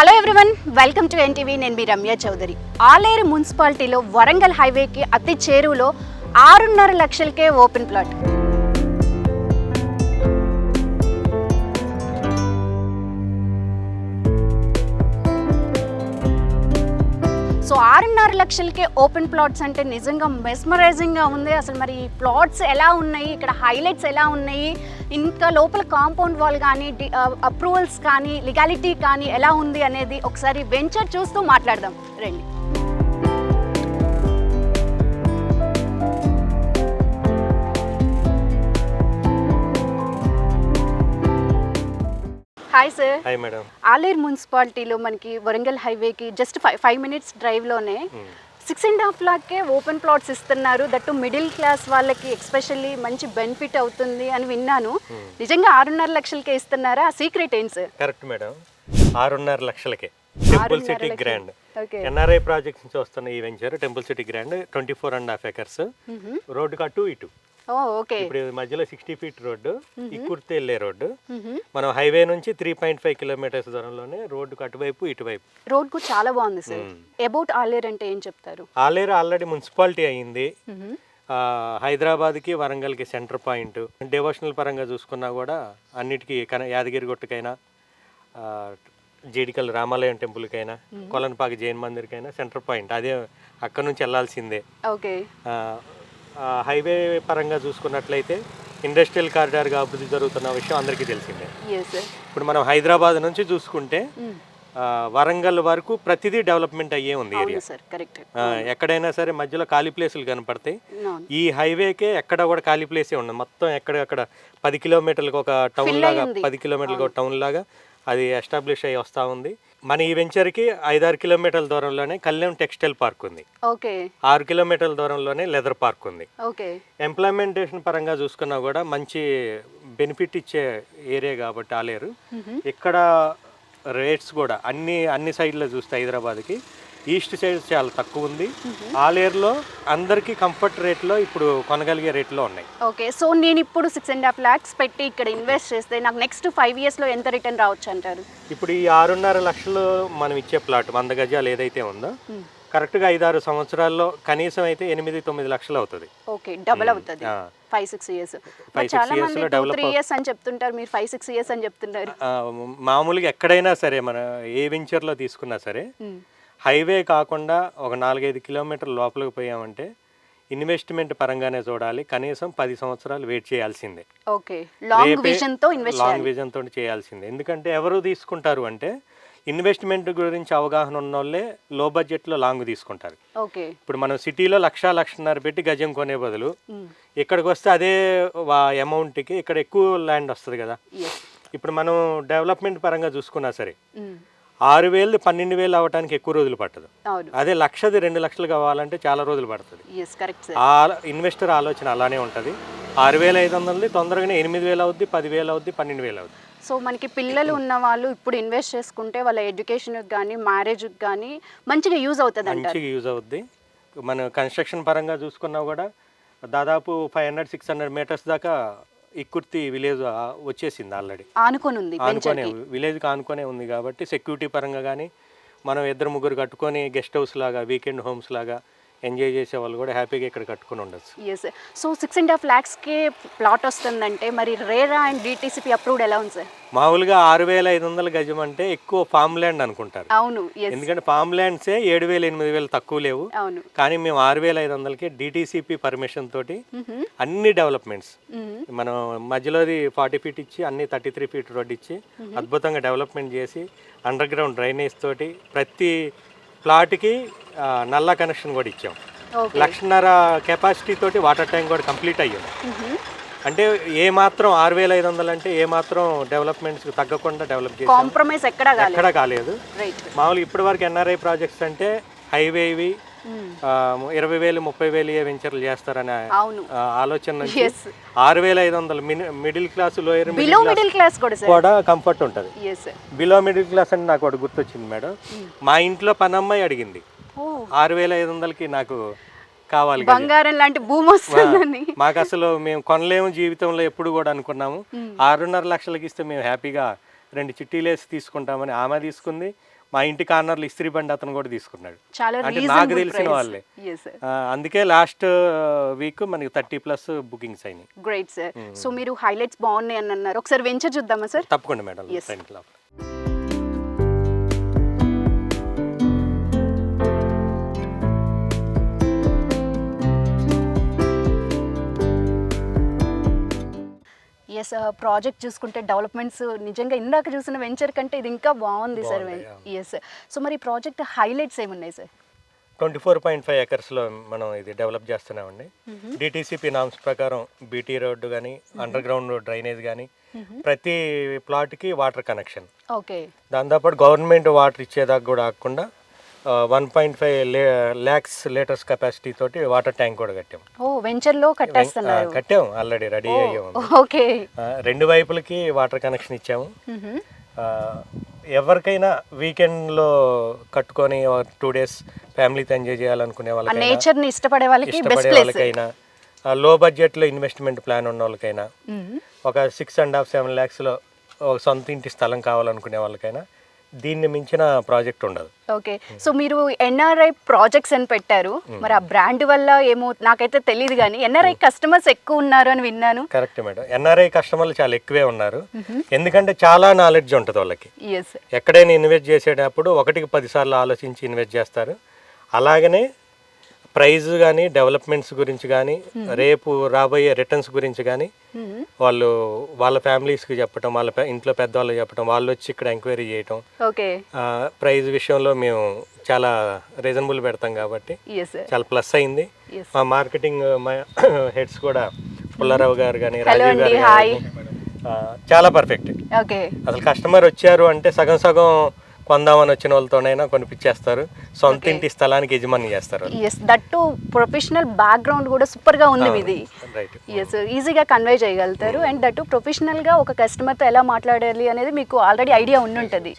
Hello everyone, welcome to NTV. నేను మీ రమ్య చౌదరి. ఆలేరు మున్సిపాలిటీలో వరంగల్ హైవేకి అతి చేరువలో 6.5 లక్షలకే ఓపెన్ ప్లాట్. సో 6.5 లక్షలకే ఓపెన్ ప్లాట్స్ అంటే నిజంగా మెస్మరైజింగ్గా ఉంది. అసలు మరి ఈ ప్లాట్స్ ఎలా ఉన్నాయి, ఇక్కడ హైలైట్స్ ఎలా ఉన్నాయి, ఇంకా లోపల కాంపౌండ్ వాల్ కానీ అప్రూవల్స్ కానీ లీగాలిటీ కానీ ఎలా ఉంది అనేది ఒకసారి వెంచర్ చూస్తూ మాట్లాడదాం రండి. Hi sir. Hi madam. Aleru మున్సిపాలిటీలో మనకి వరంగల్ హైవేకి జస్ట్ 5 మినిట్స్ డ్రైవ్లోనే 6.5 లాక్కే ఓపెన్ ప్లాట్స్ ఇస్తున్నారు. దట్టు మిడిల్ క్లాస్ వాళ్ళకి ఎస్పెషల్లీ మంచి బెనిఫిట్ అవుతుంది అని విన్నాను. నిజంగా 6.5 లక్షలకే ఇస్తున్నారా? ఆ సీక్రెట్ ఏంటి సార్? కరెక్ట్ మేడం, 6.5 లక్షలకే temple city grand NRI project నుంచి వస్తున్న ఈ venture temple city grand 24.5 acres రోడ్డుకి అటు ఇటు. ఇప్పుడు మధ్యలో 60 ఫీట్ రోడ్డు, ఇక్కుర్తి వెళ్ళే రోడ్డు. మనం హైవే నుంచి 3.5 కిలోమీటర్స్ దూరంలోనే రోడ్డుకు అటువైపు ఇటువైపు. రోడ్ కు చాలా బాగుంది సార్. అబౌట్ ఆలేరు అంటే ఏం చెప్తారు? ఆలేరు ఆల్రెడీ మున్సిపాలిటీ అయింది. హైదరాబాద్కి వరంగల్కి సెంటర్ పాయింట్. డివోషనల్ పరంగా చూసుకున్నా కూడా అన్నిటికీ యాదగిరిగుట్టకైనా, జీడికల్ రామాలయం టెంపుల్కైనా, కొలన్పాక జైన్ మందిర్కైనా సెంటర్ పాయింట్. అదే అక్కడ నుంచి వెళ్ళాల్సిందే. ఓకే. హైవే పరంగా చూసుకున్నట్లయితే ఇండస్ట్రియల్ కారిడార్గా అభివృద్ధి జరుగుతున్న విషయం అందరికీ తెలిసిందే. ఇప్పుడు మనం హైదరాబాద్ నుంచి చూసుకుంటే వరంగల్ వరకు ప్రతిదీ డెవలప్మెంట్ అయ్యే ఉంది ఏరియా. ఎక్కడైనా సరే మధ్యలో ఖాళీ ప్లేసులు కనపడతాయి. ఈ హైవేకే ఎక్కడ కూడా ఖాళీ ప్లేసే ఉండదు. మొత్తం ఎక్కడెక్కడ 10 కిలోమీటర్లకు ఒక టౌన్ లాగా, 10 కిలోమీటర్లకు ఒక టౌన్ లాగా అది ఎస్టాబ్లిష్ అయ్యి వస్తూ ఉంది. మన ఈ వెంచర్కి 5-6 కిలోమీటర్ల దూరంలోనే కళ్యాణ్ టెక్స్టైల్ పార్క్ ఉంది. 6 కిలోమీటర్ల దూరంలోనే లెదర్ పార్క్ ఉంది. ఎంప్లాయ్మెంటేషన్ పరంగా చూసుకున్నా కూడా మంచి బెనిఫిట్ ఇచ్చే ఏరియా కాబట్టి ఆలేరు. ఇక్కడ రేట్స్ కూడా అన్ని సైడ్లో చూస్తే హైదరాబాద్కి ఈస్ట్ సైడ్ చాలా తక్కువ ఉంది. ఆలేరులో అందరికీ కంఫర్ట్ రేట్లో ఇప్పుడు కొనగలిగే రేట్లో ఉన్నాయి. ఓకే. సో నేను ఇప్పుడు 6.5 lakhs పెట్టి ఇక్కడ ఇన్వెస్ట్ చేస్తే నాకు నెక్స్ట్ 5 yearsలో ఎంత రిటర్న్ రావచ్చు అంటారు? ఇప్పుడు ఈ 6.5 లక్షలు మనం ఇచ్చే ప్లాట్ 100 గజాలు ఏదైతే ఉందో కరెక్ట్గా 5-6 సంవత్సరాల్లో కనీసం అయితే 8-9 లక్షలు అవుతుంది. ఓకే, డబుల్ అవుతుంది 5-6 years. చాలా మంది 2-3 years అని చెప్తుంటారు, మీరు 5-6 years అని చెప్తున్నారు. మామూలుగా ఎక్కడైనా సరే మన ఏ వెంచర్లో తీసుకున్నా సరే హైవే కాకుండా ఒక 4-5 కిలోమీటర్ల లోపలికి పోయామంటే ఇన్వెస్ట్మెంట్ పరంగానే చూడాలి. కనీసం 10 సంవత్సరాలు వెయిట్ చేయాల్సిందే. లాంగ్ విజన్ తోటి చేయాల్సిందే. ఎందుకంటే ఎవరు తీసుకుంటారు అంటే ఇన్వెస్ట్మెంట్ గురించి అవగాహన ఉన్న వాళ్ళే లో బడ్జెట్లో లాంగ్ తీసుకుంటారు. ఇప్పుడు మనం సిటీలో 1-1.5 పెట్టి గజం కొనే బదులు ఇక్కడికి వస్తే అదే అమౌంట్కి ఇక్కడ ఎక్కువ ల్యాండ్ వస్తుంది కదా. ఇప్పుడు మనం డెవలప్మెంట్ పరంగా చూసుకున్నా సరే 6,000 12,000 అవ్వడానికి ఎక్కువ రోజులు పట్టదు. అదే 1,00,000 2 లక్షలు కావాలంటే చాలా రోజులు పడుతుంది. ఇన్వెస్టర్ ఆలోచన అలానే ఉంటుంది. 6,500 తొందరగానే 8,000 అవుద్ది, 10,000 అవుద్ది, 12,000 అవుద్ది. సో మనకి పిల్లలు ఉన్న వాళ్ళు ఇప్పుడు ఇన్వెస్ట్ చేసుకుంటే వాళ్ళ ఎడ్యుకేషన్కి కానీ మ్యారేజ్కి కానీ మంచిగా యూజ్ అవుతుంది. మంచిగా యూజ్ అవుద్ది. మన కన్స్ట్రక్షన్ పరంగా చూసుకున్నా కూడా దాదాపు 500-600 మీటర్స్ దాకా ఇక్కుర్తి విలేజ్ వచ్చేసింది. ఆల్రెడీ విలేజ్కి ఆనుకొనే ఉంది కాబట్టి సెక్యూరిటీ పరంగా కానీ మనం 2-3 కట్టుకొని గెస్ట్ హౌస్ లాగా, వీకెండ్ హోమ్స్ లాగా ఎంజాయ్ చేసే వాళ్ళు కూడా హ్యాపీగా ఇక్కడ కట్టుకుని ఉండొచ్చు. సో 6.5 lakhsకి ప్లాట్ వస్తుందంటే మరి రేరా అండ్ డిటిసిపి అప్రూవ్డ్ ఎలా ఉంది సార్? మామూలుగా 6,500 గజం అంటే ఎక్కువ ఫామ్ ల్యాండ్ అనుకుంటారు. అవును, ఎందుకంటే ఫామ్ ల్యాండ్సే 7,000-8,000 తక్కువ లేవు. కానీ మేము 6,500కి డిటిసిపి పర్మిషన్ తోటి అన్ని డెవలప్మెంట్స్ మనం మధ్యలోది 40 ఫీట్ ఇచ్చి అన్ని 33 ఫీట్ రోడ్ ఇచ్చి అద్భుతంగా డెవలప్మెంట్ చేసి అండర్ గ్రౌండ్ డ్రైనేజ్ తోటి ప్రతి ప్లాట్కి నల్లా కనెక్షన్ కూడా ఇచ్చాం. 1,50,000 కెపాసిటీ తోటి వాటర్ ట్యాంక్ కూడా కంప్లీట్ అయ్యాం. అంటే ఏ మాత్రం 6,500 అంటే ఏ మాత్రం డెవలప్మెంట్స్ తగ్గకుండా డెవలప్ చేసి కాంప్రమైజ్ ఎక్కడ కాలేదు. మామూలుగా ఇప్పటి వరకు ఎన్ఆర్ఐ ప్రాజెక్ట్స్ అంటే హైవేవి 20,000-30,000 వెంచర్లు చేస్తారనే ఆలోచన 6,500 middle class, lower middle class కూడా కంఫర్ట్ ఉంటుంది. బిలో మిడిల్ క్లాస్ అని నాకు ఒకటి గుర్తొచ్చింది మేడం. మా ఇంట్లో పనమ్మాయి అడిగింది 6,500కి నాకు కావాలి, బంగారం లాంటి భూమి వస్తుందని. మాకు అసలు మేము కొనలేము జీవితంలో ఎప్పుడు కూడా అనుకున్నాము. 6.5 లక్షలకి ఇస్తే మేము హ్యాపీగా 2 చిట్టీలు వేసి తీసుకుంటామని ఆమె తీసుకుంది. మా ఇంటి కార్నర్లో ఇస్త్రీ బండి అతను కూడా తీసుకున్నాడు. చాలా అంటే నాకు తెలిసిన వాళ్ళే. అందుకే లాస్ట్ వీక్ మనకి 30+ బుకింగ్స్ అయినాయి. Great sir. సో మీరు హైలైట్స్ బాగున్నాయి అని అన్నారు, ఒకసారి వెంచర్ చూద్దామా సార్? తప్పకుండా మేడం. ఎస్, ప్రాజెక్ట్ చూసుకుంటే డెవలప్మెంట్స్ నిజంగా ఇందాక చూసిన వెంచర్ కంటే ఇది ఇంకా బాగుంది సార్. ఎస్, సో మరి ప్రాజెక్ట్ హైలైట్స్ ఏమున్నాయి సార్? 24.5 ఎకర్స్లో మనం ఇది డెవలప్ చేస్తున్నామండి. డిటిసిపి నామ్స్ ప్రకారం బీటీ రోడ్డు కానీ, అండర్ గ్రౌండ్ డ్రైనేజ్ కానీ, ప్రతి ప్లాట్కి వాటర్ కనెక్షన్. ఓకే. దాంతోపాటు గవర్నమెంట్ వాటర్ ఇచ్చేదాకా కూడా ఆగకుండా 1.5 lakhs లీటర్స్ కెపాసిటీ తోటి వాటర్ ట్యాంక్ కూడా కట్టాం. వెంచర్లో కట్టాం, ఆల్రెడీ రెడీ అయ్యాము. ఓకే. 2 వైపులకి వాటర్ కనెక్షన్ ఇచ్చాము. ఎవరికైనా వీకెండ్లో కట్టుకొని 2 days ఫ్యామిలీతో ఎంజాయ్ చేయాలనుకునే వాళ్ళకైనా, నేచర్ని ఇష్టపడే వాళ్ళకైనా, లో బడ్జెట్లో ఇన్వెస్ట్మెంట్ ప్లాన్ ఉన్న వాళ్ళకైనా, ఒక 6.5-7 lakhsలో ఒక సొంత ఇంటి స్థలం కావాలనుకునే వాళ్ళకైనా దీన్ని మించిన ప్రాజెక్ట్ ఉండదు. ఓకే. సో మీరు ఎన్ఆర్ఐ ప్రాజెక్ట్స్ అని పెట్టారు, మరి ఆ బ్రాండ్ వల్ల ఏమో నాకైతే తెలియదు, కానీ ఎన్ఆర్ఐ కస్టమర్స్ ఎక్కువ ఉన్నారు అని విన్నాను. కరెక్ట్ మేడం, ఎన్ఆర్ఐ కస్టమర్లు చాలా ఎక్కువే ఉన్నారు. ఎందుకంటే చాలా నాలెడ్జ్ ఉంటుంది వాళ్ళకి. ఎక్కడైనా ఇన్వెస్ట్ చేసేటప్పుడు 1కి 10 సార్లు ఆలోచించి ఇన్వెస్ట్ చేస్తారు. అలాగనే ప్రైజ్ కానీ, డెవలప్మెంట్స్ గురించి కానీ, రేపు రాబోయే రిటర్న్స్ గురించి కానీ వాళ్ళు వాళ్ళ ఫ్యామిలీస్కి చెప్పడం, వాళ్ళ ఇంట్లో పెద్దవాళ్ళు చెప్పడం, వాళ్ళు వచ్చి ఇక్కడ ఎంక్వైరీ చేయటం. ప్రైజ్ విషయంలో మేము చాలా రీజనబుల్ పెడతాం కాబట్టి చాలా ప్లస్ అయింది. మా మార్కెటింగ్ హెడ్స్ కూడా పుల్లారావు గారు కానీ, రాజీవ్ గారు కానీ చాలా పర్ఫెక్ట్. అసలు కస్టమర్ వచ్చారు అంటే సగం సగం కొందామని వచ్చిన వాళ్ళతోనైనా కొనిపించేస్తారు, సొంత ఇంటి స్థలానికి యజమాని చేస్తారు. దట్ టు ప్రొఫెషనల్ బ్యాక్గ్రౌండ్ కూడా సూపర్ గా ఉంది ఇది. ఈజీగా కన్వే చేయగలుగుతారు. అండ్ దట్ టు ప్రొఫెషనల్ గా ఒక కస్టమర్ తో ఎలా మాట్లాడాలి అనేది మీకు ఆల్రెడీ ఐడియా ఉండుంటది.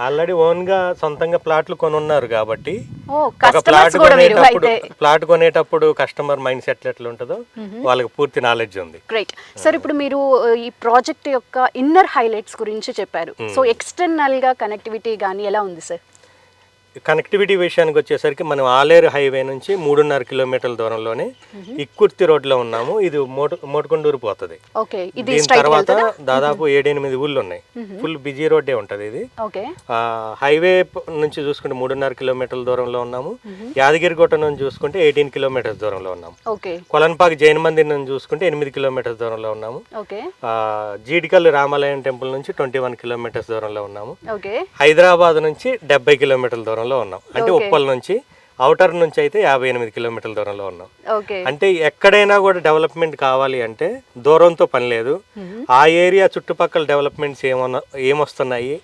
ఆల్రెడీ ఓన్ గా సొంతంగా ప్లాట్లు కొనున్నారు కాబట్టి ప్లాట్ కొనేటప్పుడు కస్టమర్ మైండ్ సెట్ ఎట్లా ఉంటుందో వాళ్ళకి పూర్తి నాలెడ్జ్ ఉంది. Great sir. ఇప్పుడు మీరు ఈ ప్రాజెక్ట్ యొక్క ఇన్నర్ హైలైట్స్ గురించి చెప్పారు. సో ఎక్స్టర్నల్ గా కనెక్టివిటీ కానీ ఎలా ఉంది సార్? కనెక్టివిటీ విషయానికి వచ్చేసరికి మనం ఆలేరు హైవే నుంచి 3.5 కిలోమీటర్ల దూరంలోనే ఇక్కుర్తి రోడ్లో ఉన్నాము. ఇది మోటుకొండూరు పోతుంది. దీని తర్వాత దాదాపు 7-8 ఊళ్ళు ఉన్నాయి. ఫుల్ బిజీ రోడ్డే ఉంటుంది ఇది. హైవే నుంచి చూసుకుంటే 3.5 కిలోమీటర్ల దూరంలో ఉన్నాము. యాదగిరిగుట్ట నుంచి చూసుకుంటే 18 కిలోమీటర్ల దూరంలో ఉన్నాము. కొలన్పాక్ జైన్ మందిర్ నుంచి చూసుకుంటే 8 కిలోమీటర్ల దూరంలో ఉన్నాము. జీడికల్ రామాలయం టెంపుల్ నుంచి 21 కిలోమీటర్స్ దూరంలో ఉన్నాము. హైదరాబాద్ నుంచి 70 కిలోమీటర్ల దూరంలో ఉన్నాం. అంటే ఉప్పల్ నుంచి అవుటర్ నుంచి అయితే 58 కిలోమీటర్ల దూరంలో ఉన్నాం. అంటే ఎక్కడైనా కూడా డెవలప్మెంట్ కావాలి అంటే దూరంతో పని లేదు. ఆ ఏరియా చుట్టుపక్కల డెవలప్మెంట్స్ ఏమొస్తున్నాయి,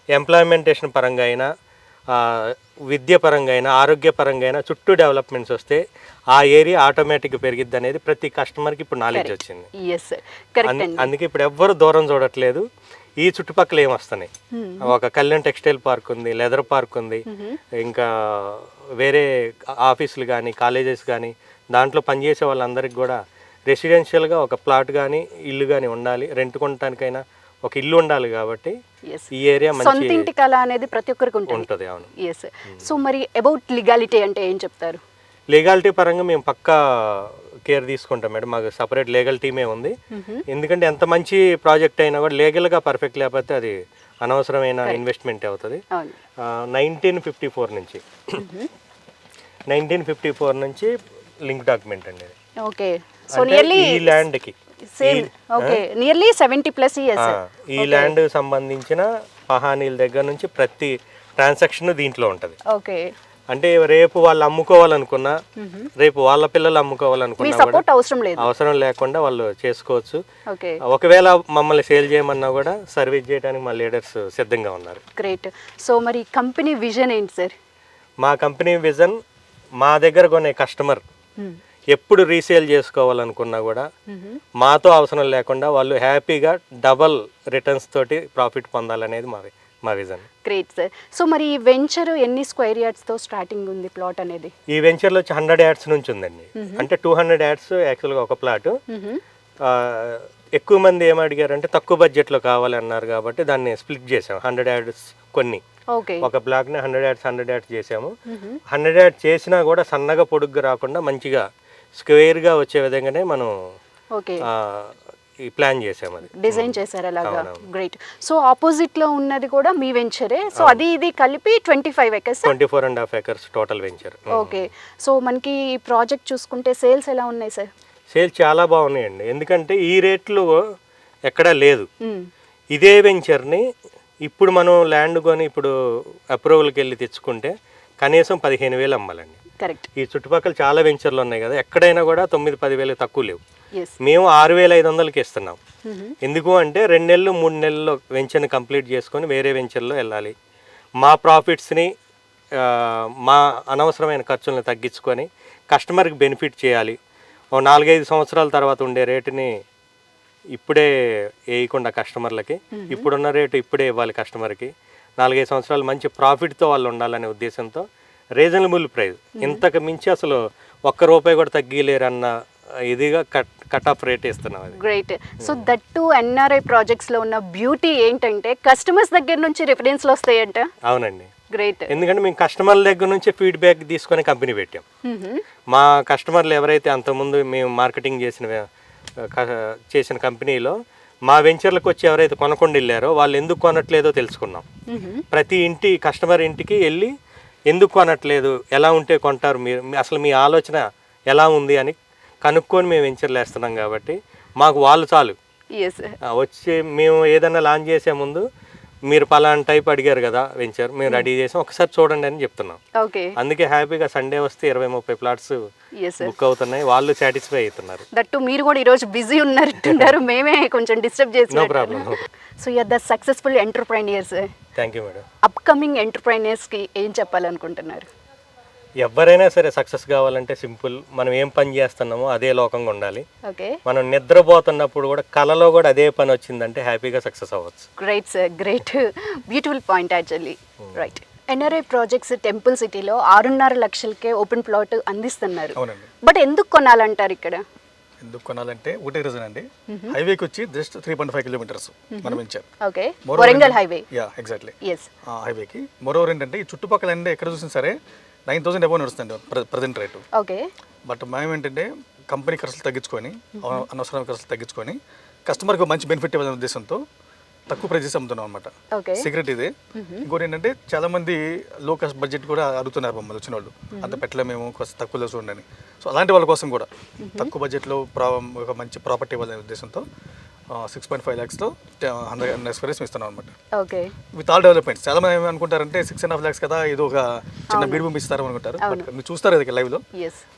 ఎంప్లాయ్మెంటేషన్ పరంగా అయినా, విద్య పరంగా అయినా, ఆరోగ్య పరంగా అయినా చుట్టూ డెవలప్మెంట్స్ వస్తే ఆ ఏరియా ఆటోమేటిక్గా పెరిగిద్ది అనేది ప్రతి కస్టమర్కి ఇప్పుడు నాలెడ్జ్ వచ్చింది. అందుకే ఇప్పుడు ఎవ్వరు దూరం చూడట్లేదు. ఈ చుట్టుపక్కల ఏమొస్తున్నాయి, ఒక కళ్యాణ్ టెక్స్టైల్ పార్క్ ఉంది, లెదర్ పార్క్ ఉంది, ఇంకా వేరే ఆఫీసులు కానీ, కాలేజెస్ కానీ, దాంట్లో పనిచేసే వాళ్ళందరికీ కూడా రెసిడెన్షియల్గా ఒక ప్లాట్ కానీ, ఇల్లు కానీ ఉండాలి. రెంట్ కొనడానికైనా ఒక ఇల్లు ఉండాలి. కాబట్టి ఈ ఏరియా సొంత ఇంటి కళ అనేది ప్రతి ఒక్కరికి ఉంటుంది. అవును. సో మరి అబౌట్ లీగాలిటీ అంటే ఏం చెప్తారు? లీగాలిటీ పరంగా మేము పక్కా కేర్ తీసుకుంటాం మేడం. మాకు సపరేట్ లీగల్ టీమే ఉంది. ఎందుకంటే ఎంత మంచి ప్రాజెక్ట్ అయినా కూడా లీగల్గా పర్ఫెక్ట్ లేకపోతే అది అనవసరమైన ఇన్వెస్ట్మెంట్ అవుతుంది. 1954 నుంచి లింక్ డాక్యుమెంట్ అండి. ఈ ల్యాండ్కి నియర్లీ 70+ ఇయర్స్ ఈ ల్యాండ్ సంబంధించిన పహానీల దగ్గర నుంచి ప్రతి ట్రాన్సాక్షన్ దీంట్లో ఉంటుంది. అంటే రేపు వాళ్ళు అమ్ముకోవాలనుకున్నా, రేపు వాళ్ళ పిల్లలు అమ్ముకోవాలనుకున్నా అవసరం లేకుండా వాళ్ళు చేసుకోవచ్చు. ఒకవేళ మమ్మల్ని సేల్ చేయమన్నా కూడా సర్వీస్ చేయడానికి మా లీడర్స్ సిద్ధంగా ఉన్నారు. గ్రేట్. సో మరి కంపెనీ విజన్ ఏంటి సార్? మా కంపెనీ విజన్, మా దగ్గర కొనే కస్టమర్ ఎప్పుడు రీసేల్ చేసుకోవాలనుకున్నా కూడా మాతో అవసరం లేకుండా వాళ్ళు హ్యాపీగా డబల్ రిటర్న్స్ తోటి ప్రాఫిట్ పొందాలనేది మా విజన్. Great sir. సో మరి ఈ వెంచర్ ఎన్ని స్క్వేర్ యార్డ్స్తో స్టార్టింగ్ ఉంది ప్లాట్ అనేది? ఈ వెంచర్లో వచ్చి 100 యార్డ్స్ నుంచి ఉందండి. అంటే 200 యార్డ్స్ యాక్చువల్గా ఒక ప్లాట్. ఎక్కువ మంది ఏమడిగారంటే తక్కువ బడ్జెట్లో కావాలి అన్నారు కాబట్టి దాన్ని స్ప్లిట్ చేసాం. 100 యార్డ్స్ కొన్ని ఓకే. ఒక బ్లాక్ని 100 యార్డ్స్ చేసాము. 100 యార్డ్స్ చేసినా కూడా సన్నగా పొడుగ్గా రాకుండా మంచిగా స్క్వేర్గా వచ్చే విధంగానే మనం ఓకే ఈ ప్లాన్ చేసాము. అది డిజైన్ చేశారు అలాగా. గ్రేట్. సో ఆపోజిట్ లో ఉన్నది కూడా మీ వెంచరే. సో అది ఇది కలిపి 25 acres 24.5 acres total venture. Okay. So మనకి ఈ ప్రాజెక్ట్ చూసుకుంటే సేల్స్ ఎలా ఉన్నాయి సార్? సేల్స్ చాలా బాగున్నాయండి, ఎందుకంటే ఈ రేట్లు ఎక్కడా లేదు. ఇదే వెంచర్ని ఇప్పుడు మనం ల్యాండ్ కొని ఇప్పుడు అప్రూవల్కి వెళ్ళి తెచ్చుకుంటే కనీసం 15,000 అమ్మాలండి. కరెక్ట్. ఈ చుట్టుపక్కల చాలా వెంచర్లు ఉన్నాయి కదా, ఎక్కడైనా కూడా 9-10 తక్కువ లేవు. Yes. మేము 6,500కి ఇస్తున్నాం. ఎందుకు అంటే 2 నెలలు 3 నెలల్లో వెంచర్ని కంప్లీట్ చేసుకొని వేరే వెంచర్లో వెళ్ళాలి. మా ప్రాఫిట్స్ని మా అనవసరమైన ఖర్చులను తగ్గించుకొని కస్టమర్కి బెనిఫిట్ చేయాలి. ఓ 4-5 సంవత్సరాల తర్వాత ఉండే రేటుని ఇప్పుడే వేయకుండా కస్టమర్లకి ఇప్పుడున్న రేటు ఇప్పుడే ఇవ్వాలి కస్టమర్కి. 4-5 సంవత్సరాలు మంచి ప్రాఫిట్తో వాళ్ళు ఉండాలనే ఉద్దేశంతో రీజనబుల్ ప్రైస్, ఇంతకు మించి అసలు ₹1 కూడా తగ్గిలేరన్న ఇదిగా కట్ ఆఫ్ రేట్ ఇస్తున్నాం. అది great. So that to NRI projects లో ఉన్న బ్యూటీ ఏంటంటే కస్టమర్స్ దగ్గర నుంచి రిఫరెన్స్లు వస్తాయంట. అవునండి. గ్రేట్. ఎందుకంటే మేము కస్టమర్ల దగ్గర నుంచి ఫీడ్బ్యాక్ తీసుకొని కంపెనీ పెట్టాం. మా కస్టమర్లు ఎవరైతే అంతకుముందు మేము మార్కెటింగ్ చేసిన కంపెనీలో మా వెంచర్లకు వచ్చి ఎవరైతే కొనకుండా వెళ్ళారో వాళ్ళు ఎందుకు కొనట్లేదో తెలుసుకున్నాం. ప్రతి కస్టమర్ ఇంటికి వెళ్ళి ఎందుకు కొనట్లేదు, ఎలా ఉంటే కొంటారు, మీరు అసలు మీ ఆలోచన ఎలా ఉంది అని కనుక్కొని మేము వెంచర్లు వేస్తున్నాం కాబట్టి మాకు వాళ్ళు చాలు. వచ్చి మేము ఏదైనా లాంచ్ చేసే ముందు మీరు పలానా టైప్ అడిగారు కదా వెంచర్, మేము రెడీ చేసాం, ఒకసారి చూడండి అని చెప్తున్నాం. అందుకే హ్యాపీగా సండే వస్తే 20-30 ప్లాట్స్ బుక్ అవుతున్నాయి, వాళ్ళు సాటిస్ఫై అవుతున్నారు. దట్టు మీరు కూడా ఈరోజు బిజీ ఉన్నట్టున్నారు, మేమే కొంచెం డిస్టర్బ్ చేసి. No problem. So you're the successful entrepreneurs. Thank you madam. Upcoming ఎంటర్ప్రైనర్స్కి ఏం చెప్పాలనుకుంటున్నారు? ఎవరైనా సరే సక్సెస్ కావాలంటే సింపుల్, మనం ఏం పని చేస్తున్నామో అదే లోకంగా ఉండాలి. ఓకే. మనం నిద్రపోతున్నప్పుడు కూడా కలలో కూడా అదే పని వచ్చిందంటే హ్యాపీగా సక్సెస్ అవ్వచ్చు. Great sir, great. Beautiful point actually. Right. NRI projects temple సిటీలో 6.5 లక్షలకే ఓపెన్ ప్లాట్ అందిస్తున్నారు. బట్ ఎందుకు కొనాలంటారు ఇక్కడ? ఎందుకు కొనాలంటే ఒకటే రీజన్ అండి, హైవేకి వచ్చి జస్ట్ 3.5 kilometers మనం ఇచ్చారు. Okay. Warangal highway. Yeah exactly. హైవేకి మరోవర్ ఏంటంటే ఈ చుట్టుపక్కల అంటే ఎక్కడ చూసినా సరే 9,000 అబౌవ్ నడుస్తుంది ప్రజెంట్ రేటు. ఓకే. బట్ మేము ఏంటంటే కంపెనీ ఖర్చులు తగ్గించుకొని అనవసరమైన ఖర్చులు తగ్గించుకొని కస్టమర్కి మంచి బెనిఫిట్ ఇవ్వాలనే ఉద్దేశంతో తక్కువ ప్రైజెస్ అమ్ముతున్నాం అనమాట. సీక్రెట్ ఇదే. ఇంకోటి ఏంటంటే చాలా మంది లో కాస్ట్ బడ్జెట్ కూడా అడుగుతున్నారు మమ్మల్ని వచ్చిన వాళ్ళు, అంత పెట్టలే మేము కొంచెం తక్కువలో చూడండి. సో అలాంటి వాళ్ళ కోసం కూడా తక్కువ బడ్జెట్లో ఒక మంచి ప్రాపర్టీ ఇవ్వాలనే ఉద్దేశంతో 6.5 lakhsలో 100 square ఇస్తున్నాం అనమాట. ఓకే. With all developments. చాలా మంది ఏమనుకుంటారంటే 6.5 lakhs కదా, ఇది ఒక చిన్న బీడ్ భూమి ఇస్తారు అనుకుంటారు. బట్ మీరు చూస్తారు కదా లైవ్లో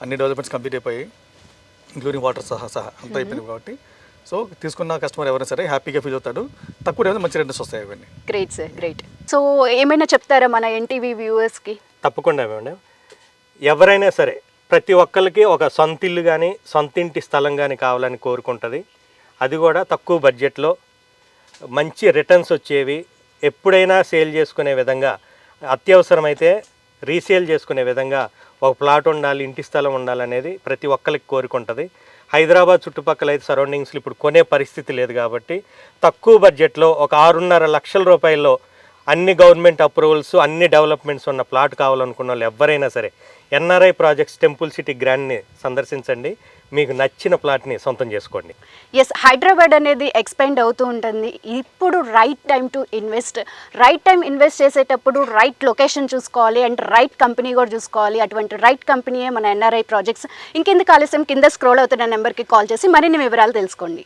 అన్ని డెవలప్మెంట్స్ కంప్లీట్ అయిపోయి ఇంక్లూడింగ్ వాటర్ సహా అంతా అయిపోయింది కాబట్టి సో తీసుకున్న కస్టమర్ ఎవరైనా సరే హ్యాపీగా ఫీల్ అవుతాడు. తక్కువ రేట్ మంచి రెంట్స్ వస్తాయి అవన్నీ. Great sir, great. సో ఏమైనా చెప్తారా మన ఎన్టీవీ వ్యూవర్స్కి? తప్పకుండా మేడం. ఎవరైనా సరే ప్రతి ఒక్కరికి ఒక సొంత ఇల్లు కానీ సొంత ఇంటి స్థలం కానీ కావాలని కోరుకుంటుంది. అది కూడా తక్కువ బడ్జెట్లో మంచి రిటర్న్స్ వచ్చేవి, ఎప్పుడైనా సేల్ చేసుకునే విధంగా, అత్యవసరమైతే రీసేల్ చేసుకునే విధంగా ఒక ప్లాట్ ఉండాలి, ఇంటి స్థలం ఉండాలనేది ప్రతి ఒక్కరికి కోరుకుంటుంది. హైదరాబాద్ చుట్టుపక్కల అయితే సరౌండింగ్స్లో ఇప్పుడు కొనే పరిస్థితి లేదు కాబట్టి తక్కువ బడ్జెట్లో ఒక 6.5 లక్షల రూపాయల్లో అన్ని గవర్నమెంట్ అప్రూవల్స్ అన్ని డెవలప్మెంట్స్ ఉన్న ప్లాట్ కావాలనుకున్న వాళ్ళు ఎవరైనా సరే ఎన్ఆర్ఐ ప్రాజెక్ట్స్ టెంపుల్ సిటీ గ్రాండ్ని సందర్శించండి, మీకు నచ్చిన ప్లాట్ని సొంతం చేసుకోండి. ఎస్, హైదరాబాద్ అనేది ఎక్స్పాండ్ అవుతూ ఉంటుంది. ఇప్పుడు right time to invest. Right time invest చేసేటప్పుడు రైట్ లొకేషన్ చూసుకోవాలి అండ్ రైట్ కంపెనీ కూడా చూసుకోవాలి. అటువంటి రైట్ కంపెనీయే మన ఎన్ఆర్ఐ ప్రాజెక్ట్స్. ఇంకెందుకు ఆలస్యం, కింద స్క్రోల్ అవుతున్న నెంబర్కి కాల్ చేసి మరిన్ని వివరాలు తెలుసుకోండి.